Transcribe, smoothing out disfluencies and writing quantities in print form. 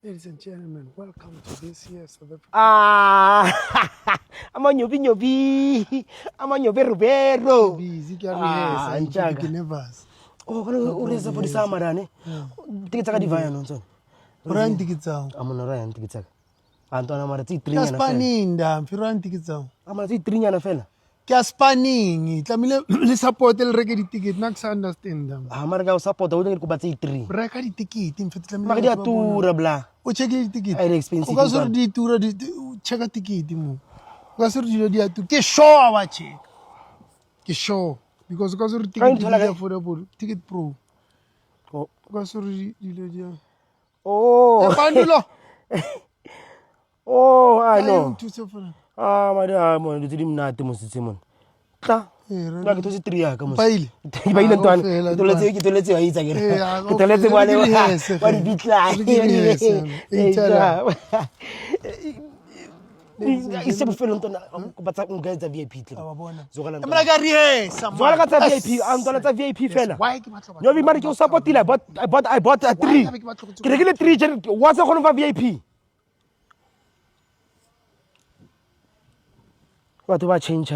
Ladies and gentlemen, welcome to this year's South Africa. Amanyobi. Amanyobi Rubero. Busy, I'm nervous. Oh, ureza for the summer, Rani. Tickets are divine on so. Run tickets out. I'm on a run tickets. Antona Marati 3 Just panning, damn, if you run tickets out. I'm a 3 and a fella. Just panning, Tamil support el record ticket, Nax understand them. Amarga support, I wouldn't go back 3. Record ticket, in fact, Maria tour bla. O check the ticket. I expensive. Because of the tour, check a ticket. Because of the tour, get show, watch it. Get show. Because of the ticket, affordable ticket pro. Oh, because of the oh, oh, I know. My dear, I'm going to do not to Simon. Ta. Like to see 3 years. Pail. Pail and Tuan. To let you eat again. To let you what beat like. It's a film but I'm going to VIP. I'm like a VIP. I'm going to VIP fella. No, we might support it, but I bought a 3. Can I get a 3? What's the one of VIP? What do I change?